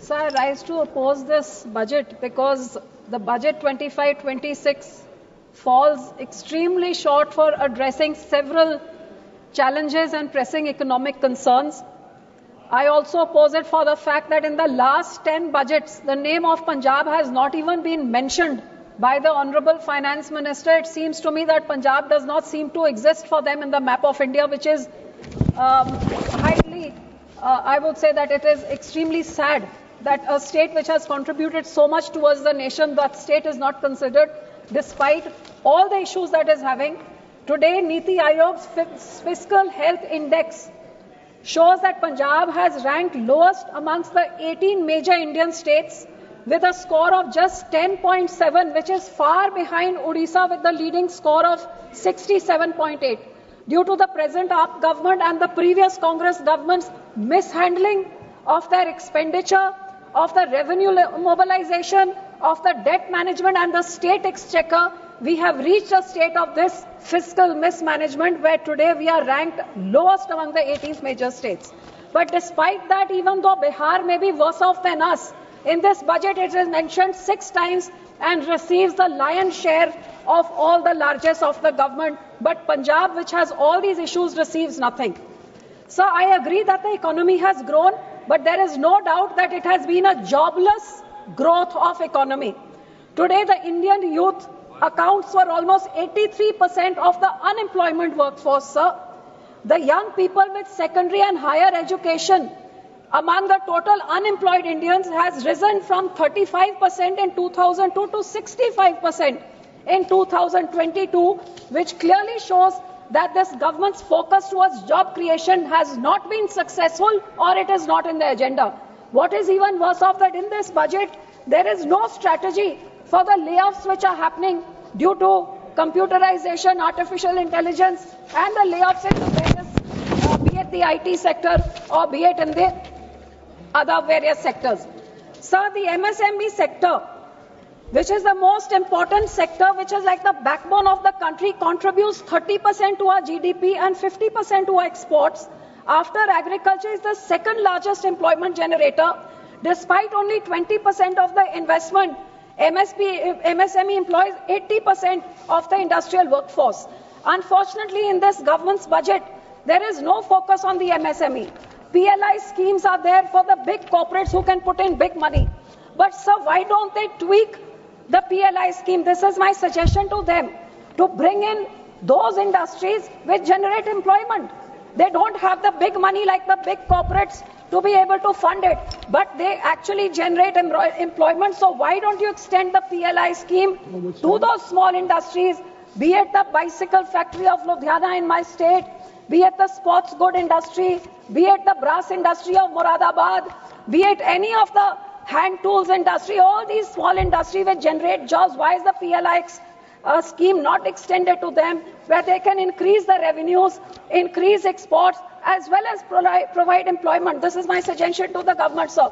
So I rise to oppose this budget because the budget 25-26 falls extremely short for addressing several challenges and pressing economic concerns. I also oppose it for the fact that in the last 10 budgets, the name of Punjab has not even been mentioned by the Honorable Finance Minister. It seems to me that Punjab does not seem to exist for them in the map of India, which is I would say that it is extremely sad that a state which has contributed so much towards the nation, that state is not considered despite all the issues that is having. Today, Niti Aayog's Fiscal Health Index shows that Punjab has ranked lowest amongst the 18 major Indian states with a score of just 10.7, which is far behind Odisha with the leading score of 67.8. Due to the present AAP government and the previous Congress government's mishandling of their expenditure, of the revenue mobilization, of the debt management and the state exchequer, we have reached a state of this fiscal mismanagement where today we are ranked lowest among the 18 major states. But despite that, even though Bihar may be worse off than us, in this budget it is mentioned 6 times and receives the lion's share of all the largesse of the government. But Punjab, which has all these issues, receives nothing. So I agree that the economy has grown, but there is no doubt that it has been a jobless growth of economy. Today, the Indian youth accounts for almost 83% of the unemployment workforce, sir. The young people with secondary and higher education among the total unemployed Indians has risen from 35% in 2002 to 65% in 2022, which clearly shows that this government's focus towards job creation has not been successful, or it is not in the agenda. What is even worse off that in this budget, there is no strategy for the layoffs which are happening due to computerization, artificial intelligence, and the layoffs in the various, be it the IT sector or be it in the other various sectors. Sir, the MSME sector, which is the most important sector, which is like the backbone of the country, contributes 30% to our GDP and 50% to our exports. After agriculture is the second largest employment generator. Despite only 20% of the investment, MSME employs 80% of the industrial workforce. Unfortunately, in this government's budget, there is no focus on the MSME. PLI schemes are there for the big corporates who can put in big money. But sir, why don't they tweak the PLI scheme? This is my suggestion to them, to bring in those industries which generate employment. They don't have the big money like the big corporates to be able to fund it, but they actually generate employment. So why don't you extend the PLI scheme to those small industries, be it the bicycle factory of Ludhiana in my state, be it the sports good industry, be it the brass industry of Moradabad, be it any of the hand tools industry, all these small industries which generate jobs. Why is the PLI scheme not extended to them, where they can increase the revenues, increase exports, as well as provide employment? This is my suggestion to the government, sir.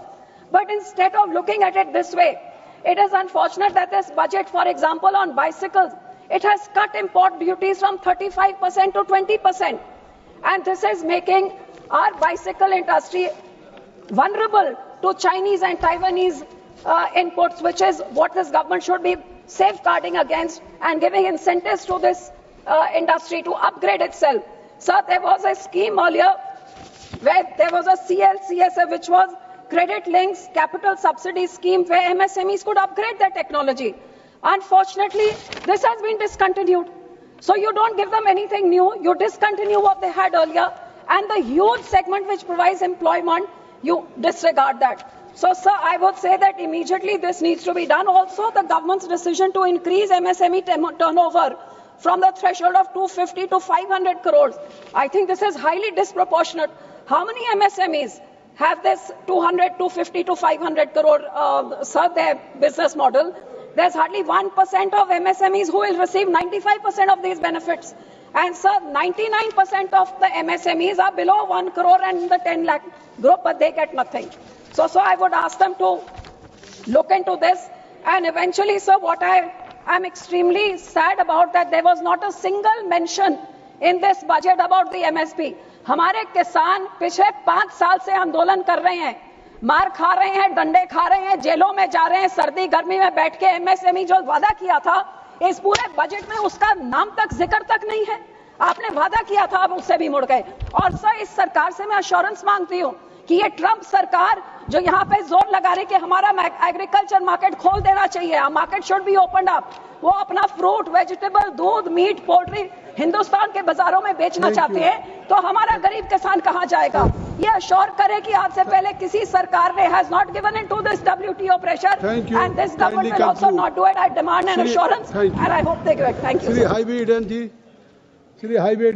But instead of looking at it this way, it is unfortunate that this budget, for example, on bicycles, it has cut import duties from 35% to 20%. And this is making our bicycle industry vulnerable to Chinese and Taiwanese inputs, which is what this government should be safeguarding against and giving incentives to this industry to upgrade itself. Sir, there was a scheme earlier where there was a CLCSF, which was Credit Links Capital Subsidy Scheme, where MSMEs could upgrade their technology. Unfortunately, this has been discontinued. So you don't give them anything new, you discontinue what they had earlier, and the huge segment which provides employment, you disregard that. So, sir, I would say that immediately this needs to be done. Also, the government's decision to increase MSME turnover from the threshold of 250 to 500 crores, I think this is highly disproportionate. How many MSMEs have this 250 to 500 crore, sir, their business model? There's hardly 1% of MSMEs who will receive 95% of these benefits. And sir, 99% of the MSMEs are below 1 crore and the 10 lakh group, but they get nothing. So I would ask them to look into this. And eventually, sir, what I am extremely sad about, that there was not a single mention in this budget about the MSP. हमारे किसान पिछले 5 साल से आंदोलन कर रहे हैं, मार खा रहे हैं, डंडे खा रहे हैं, जेलों में जा रहे हैं, सर्दी गर्मी में बैठ के एमएसएमई जो वादा किया था इस पूरे बजट में उसका नाम तक जिक्र तक नहीं है। आपने वादा किया था, आप उससे भी मुड़ गए। और सर, इस सरकार से मैं अश्योरेंस मांगती हूँ कि ये ट्रंप सरकार जो यहाँ पे जोर लगा रही कि हमारा एग्रीकल्चर मार्केट खोल देना चाहिए, market should be open up, वो अपना फ्रूट, वेजिटेबल, दूध, मीट, पोल्ट्री हिंदुस्तान के बाजारों में बेचना चाहते हैं, तो हमारा गरीब किसान कहाँ जाएगा? ये अश्योर करे कि आज से पहले किसी सरकार ने has not given in to this WTO pressure and this government will also not do it. I demand an assurance and I hope they give it. Thank you. Shri हाईवे जी, श्री हाईवे